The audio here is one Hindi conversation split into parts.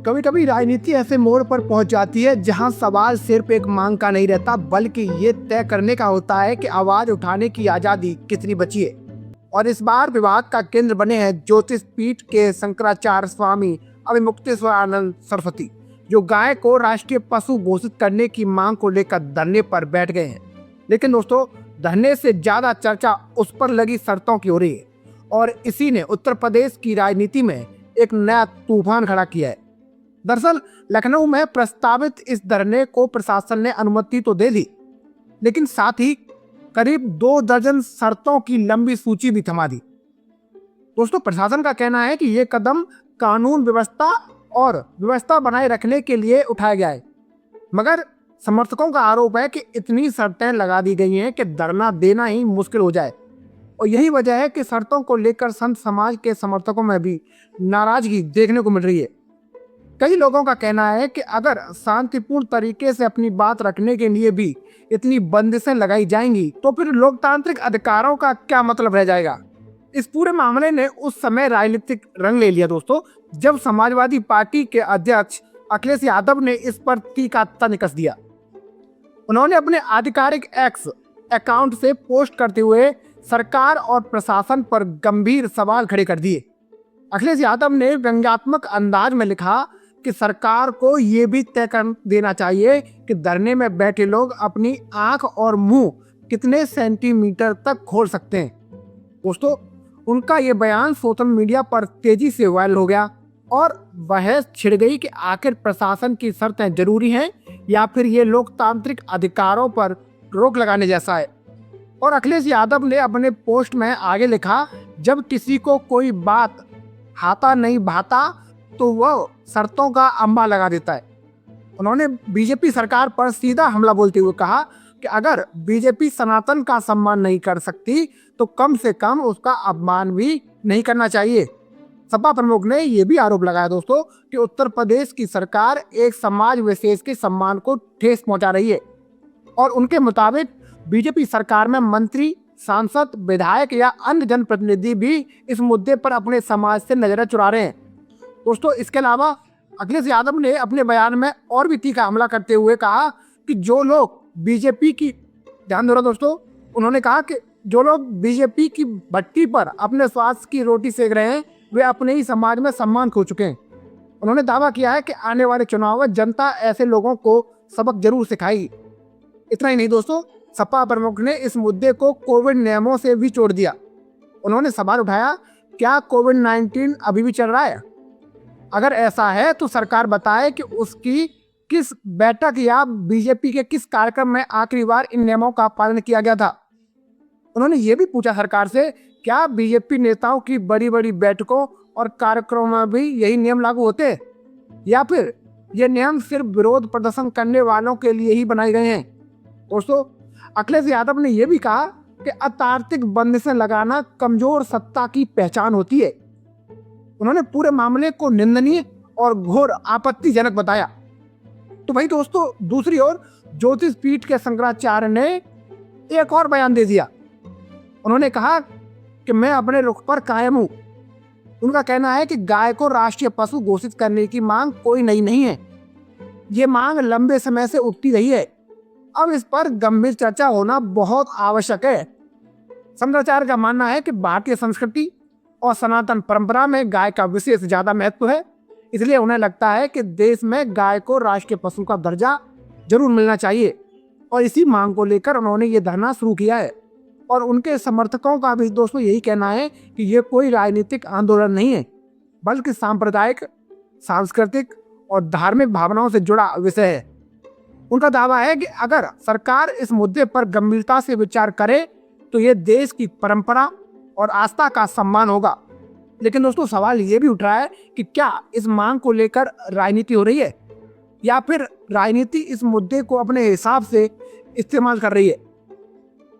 कभी कभी राजनीति ऐसे मोड़ पर पहुंच जाती है जहां सवाल सिर्फ एक मांग का नहीं रहता, बल्कि ये तय करने का होता है कि आवाज उठाने की आजादी कितनी बची है। और इस बार विवाद का केंद्र बने हैं ज्योतिष पीठ के शंकराचार्य स्वामी अभिमुक्तेश्वरानंद सरस्वती, जो गाय को राष्ट्रीय पशु घोषित करने की मांग को लेकर धरने पर बैठ गए हैं। लेकिन दोस्तों, धरने से ज्यादा चर्चा उस पर लगी शर्तों की हो रही है, और इसी ने उत्तर प्रदेश की राजनीति में एक नया तूफान खड़ा किया है। दरअसल लखनऊ में प्रस्तावित इस धरने को प्रशासन ने अनुमति तो दे दी, लेकिन साथ ही करीब 2 दर्जन शर्तों की लंबी सूची भी थमा दी। दोस्तों, प्रशासन का कहना है कि ये कदम कानून व्यवस्था बनाए रखने के लिए उठाया गया है, मगर समर्थकों का आरोप है कि इतनी शर्तें लगा दी गई हैं कि धरना देना ही मुश्किल हो जाए। और यही वजह है कि शर्तों को लेकर संत समाज के समर्थकों में भी नाराजगी देखने को मिल रही है। कई लोगों का कहना है कि अगर शांतिपूर्ण तरीके से अपनी बात रखने के लिए भी इतनी बंदिशें लगाई जाएंगी तो फिर लोकतांत्रिक अधिकारों का क्या मतलब रह जाएगा। इस पूरे मामले ने उस समय राजनीतिक रंग ले लिया दोस्तों, जब समाजवादी पार्टी के अध्यक्ष अखिलेश यादव ने इस पर तीखा तंज कस दिया। उन्होंने अपने आधिकारिक एक्स अकाउंट से पोस्ट करते हुए सरकार और प्रशासन पर गंभीर सवाल खड़े कर दिए। अखिलेश यादव ने व्यंग्यात्मक अंदाज में लिखा कि सरकार को ये भी तय कर देना चाहिए कि धरने में बैठे लोग अपनी आंख और मुंह कितने सेंटीमीटर तक खोल सकते हैं। दोस्तों, उनका ये बयान सोशल मीडिया पर तेजी से वायरल हो गया और बहस छिड़ गई कि आखिर प्रशासन की शर्तें जरूरी हैं या फिर ये लोकतांत्रिक अधिकारों पर रोक लगाने जैसा है। और अखिलेश यादव ने अपने पोस्ट में आगे लिखा, जब किसी को कोई बात हाथा नहीं भाता तो वह शर्तों का अंबा लगा देता है। उन्होंने बीजेपी सरकार पर सीधा हमला बोलते हुए कहा कि अगर बीजेपी सनातन का सम्मान नहीं कर सकती तो कम से कम उसका अपमान भी नहीं करना चाहिए। सपा प्रमुख ने यह भी आरोप लगाया दोस्तों कि उत्तर प्रदेश की सरकार एक समाज विशेष के सम्मान को ठेस पहुंचा रही है, और उनके मुताबिक बीजेपी सरकार में मंत्री, सांसद, विधायक या अन्य जनप्रतिनिधि भी इस मुद्दे पर अपने समाज से नजरें चुरा रहे हैं। दोस्तों, इसके अलावा अखिलेश यादव ने अपने बयान में और भी तीखा हमला करते हुए कहा कि जो लोग बीजेपी की ध्यान दो दोस्तों उन्होंने कहा कि जो लोग बीजेपी की भट्टी पर अपने स्वास्थ्य की रोटी सेक रहे हैं वे अपने ही समाज में सम्मान खो चुके हैं। उन्होंने दावा किया है कि आने वाले चुनाव में जनता ऐसे लोगों को सबक जरूर सिखाएगी। इतना ही नहीं दोस्तों, सपा प्रमुख ने इस मुद्दे को कोविड नियमों से भी जोड़ दिया। उन्होंने सवाल उठाया, क्या कोविड-19 अभी भी चल रहा है? अगर ऐसा है तो सरकार बताए कि उसकी किस बैठक या बीजेपी के किस कार्यक्रम में आखिरी बार इन नियमों का पालन किया गया था। उन्होंने ये भी पूछा सरकार से, क्या बीजेपी नेताओं की बड़ी बड़ी बैठकों और कार्यक्रमों में भी यही नियम लागू होते या फिर ये नियम सिर्फ विरोध प्रदर्शन करने वालों के लिए ही बनाए गए हैं। दोस्तों, अखिलेश यादव ने यह भी कहा कि अतार्किक बंदिशें लगाना कमजोर सत्ता की पहचान होती है। उन्होंने पूरे मामले को निंदनीय और घोर आपत्तिजनक बताया। तो भाई दोस्तों, दूसरी ओर ज्योतिष पीठ के शंकराचार्य ने एक और बयान दे दिया। उन्होंने कहा कि मैं अपने रुख पर कायम हूं। उनका कहना है कि गाय को राष्ट्रीय पशु घोषित करने की मांग कोई नई नहीं है, ये मांग लंबे समय से उठती रही है। अब इस पर गंभीर चर्चा होना बहुत आवश्यक है। शंकराचार्य का मानना है कि भारतीय संस्कृति और सनातन परंपरा में गाय का विशेष ज्यादा महत्व है, इसलिए उन्हें लगता है कि देश में गाय को राष्ट्रीय पशु का दर्जा जरूर मिलना चाहिए। और इसी मांग को लेकर उन्होंने ये धरना शुरू किया है। और उनके समर्थकों का भी दोस्तों यही कहना है कि ये कोई राजनीतिक आंदोलन नहीं है, बल्कि सांप्रदायिक, सांस्कृतिक और धार्मिक भावनाओं से जुड़ा विषय है। उनका दावा है कि अगर सरकार इस मुद्दे पर गंभीरता से विचार करे तो ये देश की परंपरा और आस्था का सम्मान होगा। लेकिन दोस्तों, सवाल ये भी उठ रहा है कि क्या इस मांग को लेकर राजनीति हो रही है या फिर राजनीति इस मुद्दे को अपने हिसाब से इस्तेमाल कर रही है।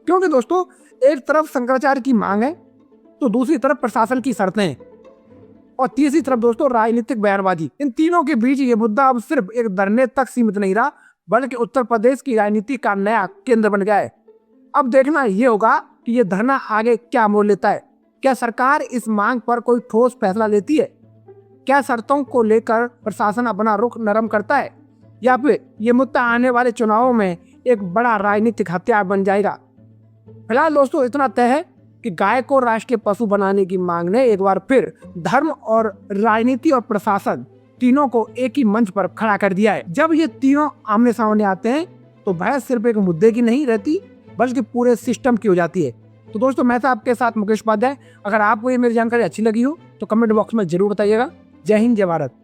क्योंकि दोस्तों, एक तरफ शंकराचार्य की मांग है तो दूसरी तरफ प्रशासन की शर्तें हैं और तीसरी तरफ दोस्तों राजनीतिक बयानबाजी। इन तीनों के बीच ये मुद्दा अब सिर्फ एक धरने तक सीमित नहीं रहा, बल्कि उत्तर प्रदेश की राजनीति का नया केंद्र बन गया है। अब देखना ये होगा कि ये धरना आगे क्या मोड़ लेता है। क्या सरकार इस मांग पर कोई ठोस फैसला लेती है क्या शर्तों को लेकर प्रशासन अपना रुख नरम करता है, या फिर ये मुद्दा आने वाले चुनावों में एक बड़ा राजनीतिक हथियार बन जाएगा? फिलहाल दोस्तों इतना तय है कि गाय को राष्ट्रीय पशु बनाने की मांग ने एक बार फिर धर्म और राजनीति और प्रशासन तीनों को एक ही मंच पर खड़ा कर दिया है। जब ये तीनों आमने सामने आते हैं तो बहस सिर्फ एक मुद्दे की नहीं रहती, बल्कि पूरे सिस्टम की हो जाती है। तो दोस्तों मैं था आपके साथ मुकेश उपाध्याय। अगर आपको ये मेरी जानकारी अच्छी लगी हो तो कमेंट बॉक्स में जरूर बताइएगा। जय हिंद, जय भारत।